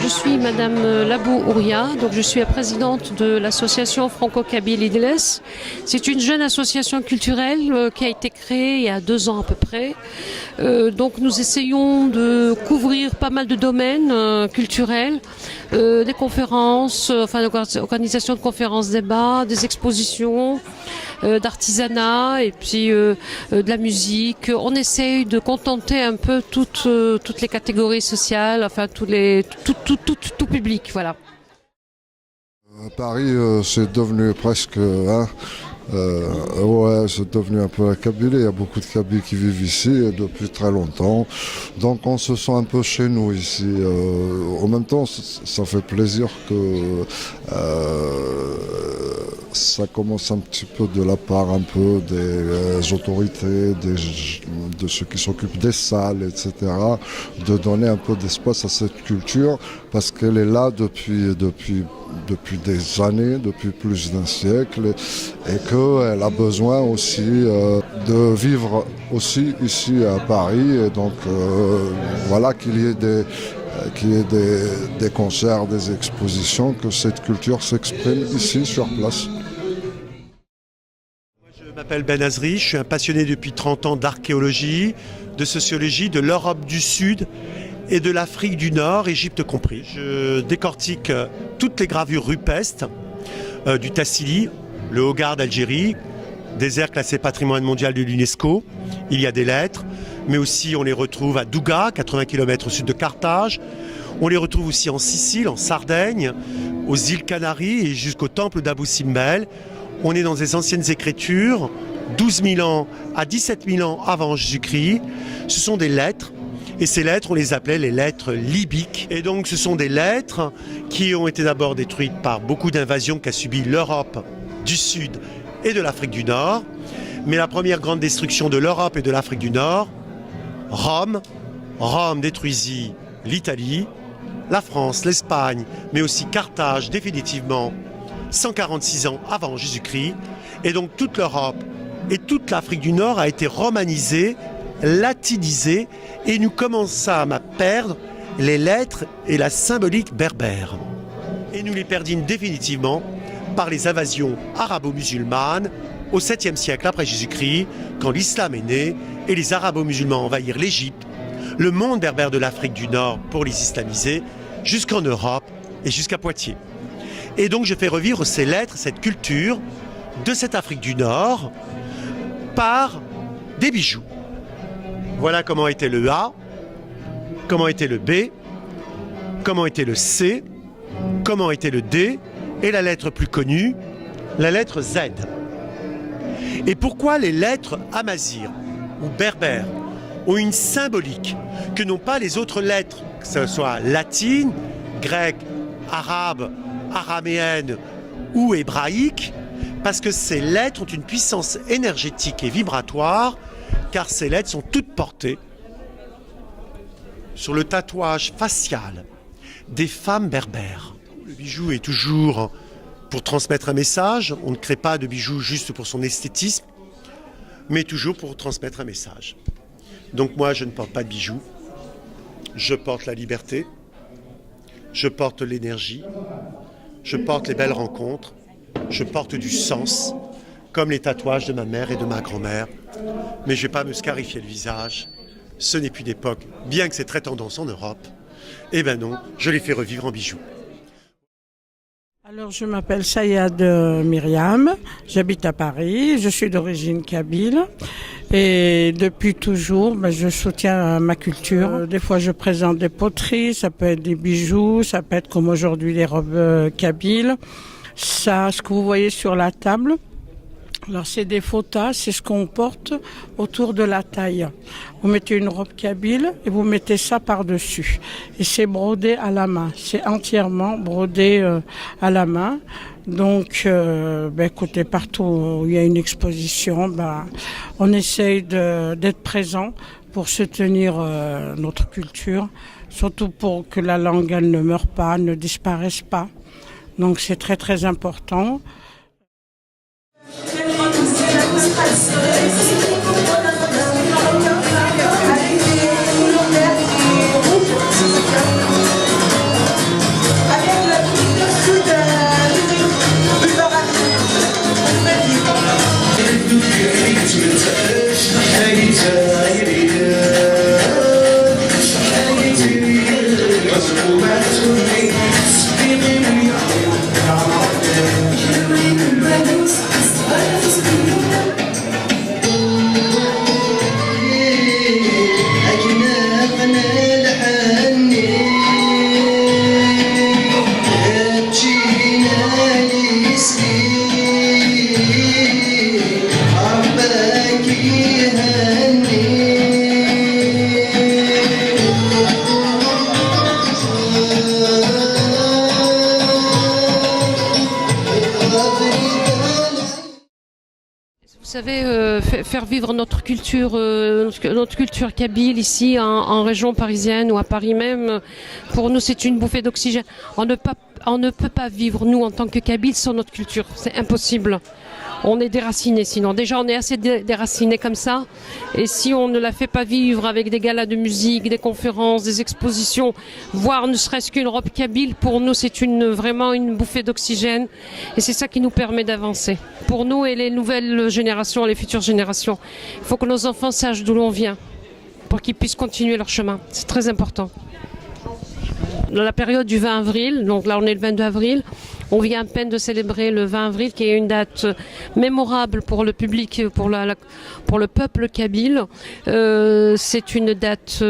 Je suis Madame Labou Ouria, donc je suis la présidente de l'association Franco-Kabyle Idles. C'est une jeune association culturelle qui a été créée il y a 2 ans à peu près. Donc nous essayons de couvrir pas mal de domaines culturels, des conférences, l'organisation de conférences, débats, des expositions, d'artisanat et puis de la musique. On essaye de contenter un peu toutes les catégories sociales, enfin tout public, voilà. Paris, c'est devenu presque, c'est devenu un peu la Kabylie. Il y a beaucoup de Kabyles qui vivent ici depuis très longtemps. Donc on se sent un peu chez nous ici. En même temps, ça fait plaisir que ça commence un petit peu de la part un peu des autorités, de ceux qui s'occupent des salles, etc., de donner un peu d'espace à cette culture parce qu'elle est là depuis des années, depuis plus d'1 siècle, et qu'elle a besoin aussi de vivre aussi ici à Paris. Et donc voilà qu'il y ait des concerts, des expositions, que cette culture s'exprime ici sur place. Je m'appelle Ben Azri, je suis un passionné depuis 30 ans d'archéologie, de sociologie, de l'Europe du Sud et de l'Afrique du Nord, Égypte compris. Je décortique toutes les gravures rupestres du Tassili, le Hogar d'Algérie, désert classé patrimoine mondial de l'UNESCO. Il y a des lettres, mais aussi on les retrouve à Douga, 80 km au sud de Carthage. On les retrouve aussi en Sicile, en Sardaigne, aux îles Canaries et jusqu'au temple d'Abou Simbel. On est dans des anciennes écritures, 12 000 ans à 17 000 ans avant Jésus-Christ. Ce sont des lettres. Et ces lettres, on les appelait les lettres libyques. Et donc ce sont des lettres qui ont été d'abord détruites par beaucoup d'invasions qu'a subi l'Europe du Sud et de l'Afrique du Nord. Mais la première grande destruction de l'Europe et de l'Afrique du Nord, Rome détruisit l'Italie, la France, l'Espagne, mais aussi Carthage définitivement, 146 ans avant Jésus-Christ. Et donc toute l'Europe et toute l'Afrique du Nord a été romanisée, latinisée, et nous commençâmes à perdre les lettres et la symbolique berbère. Et nous les perdîmes définitivement par les invasions arabo-musulmanes au 7e siècle après Jésus-Christ, quand l'islam est né et les arabo-musulmans envahirent l'Égypte, le monde berbère de l'Afrique du Nord pour les islamiser, jusqu'en Europe et jusqu'à Poitiers. Et donc je fais revivre ces lettres, cette culture de cette Afrique du Nord par des bijoux. Voilà comment était le A, comment était le B, comment était le C, comment était le D, et la lettre plus connue, la lettre Z. Et pourquoi les lettres amazighes ou berbères ont une symbolique que n'ont pas les autres lettres, que ce soit latine, grecque, arabe, araméenne ou hébraïque? Parce que ces lettres ont une puissance énergétique et vibratoire, car ces lettres sont toutes portées sur le tatouage facial des femmes berbères. Le bijou est toujours pour transmettre un message. On ne crée pas de bijoux juste pour son esthétisme, mais toujours pour transmettre un message. Donc moi, je ne porte pas de bijoux. Je porte la liberté, je porte l'énergie, je porte les belles rencontres, je porte du sens, comme les tatouages de ma mère et de ma grand-mère. Mais je ne vais pas me scarifier le visage. Ce n'est plus d'époque, bien que c'est très tendance en Europe. Eh ben non, je les fais revivre en bijoux. Alors je m'appelle Sayad Myriam, j'habite à Paris, je suis d'origine kabyle et depuis toujours je soutiens ma culture. Des fois je présente des poteries, ça peut être des bijoux, ça peut être comme aujourd'hui les robes kabyles. Ça, ce que vous voyez sur la table, alors c'est des fotas, c'est ce qu'on porte autour de la taille. Vous mettez une robe kabyle et vous mettez ça par-dessus. Et c'est brodé à la main, c'est entièrement brodé à la main. Donc, écoutez, partout où il y a une exposition, on essaye d'être présent pour soutenir notre culture, surtout pour que la langue elle ne meure pas, ne disparaisse pas. Donc c'est très très important. Vous savez, faire vivre notre culture kabyle ici en région parisienne ou à Paris même, pour nous c'est une bouffée d'oxygène. On ne peut pas vivre, nous, en tant que Kabyles, sans notre culture. C'est impossible. On est déracinés sinon. Déjà, on est assez déracinés comme ça. Et si on ne la fait pas vivre avec des galas de musique, des conférences, des expositions, voire ne serait-ce qu'une robe kabyle, pour nous, c'est vraiment une bouffée d'oxygène. Et c'est ça qui nous permet d'avancer. Pour nous et les nouvelles générations, les futures générations, il faut que nos enfants sachent d'où l'on vient pour qu'ils puissent continuer leur chemin. C'est très important. Dans la période du 20 avril, donc là on est le 22 avril, on vient à peine de célébrer le 20 avril qui est une date mémorable pour le public, pour le peuple kabyle. C'est une date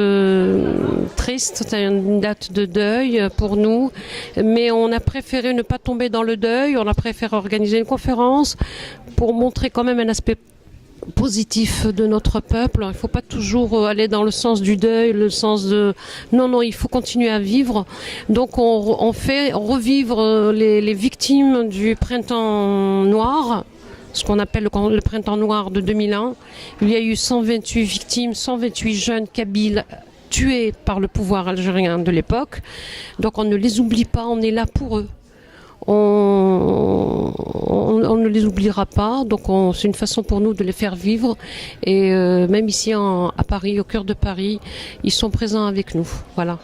triste, c'est une date de deuil pour nous, mais on a préféré ne pas tomber dans le deuil, on a préféré organiser une conférence pour montrer quand même un aspect positif de notre peuple. Il ne faut pas toujours aller dans le sens du deuil, le sens de... Non, il faut continuer à vivre. Donc on fait revivre les victimes du printemps noir, ce qu'on appelle le printemps noir de 2001. Il y a eu 128 victimes, 128 jeunes kabyles tués par le pouvoir algérien de l'époque. Donc on ne les oublie pas, on est là pour eux. On ne les oubliera pas, donc c'est une façon pour nous de les faire vivre. Et même ici à Paris, au cœur de Paris, ils sont présents avec nous. Voilà.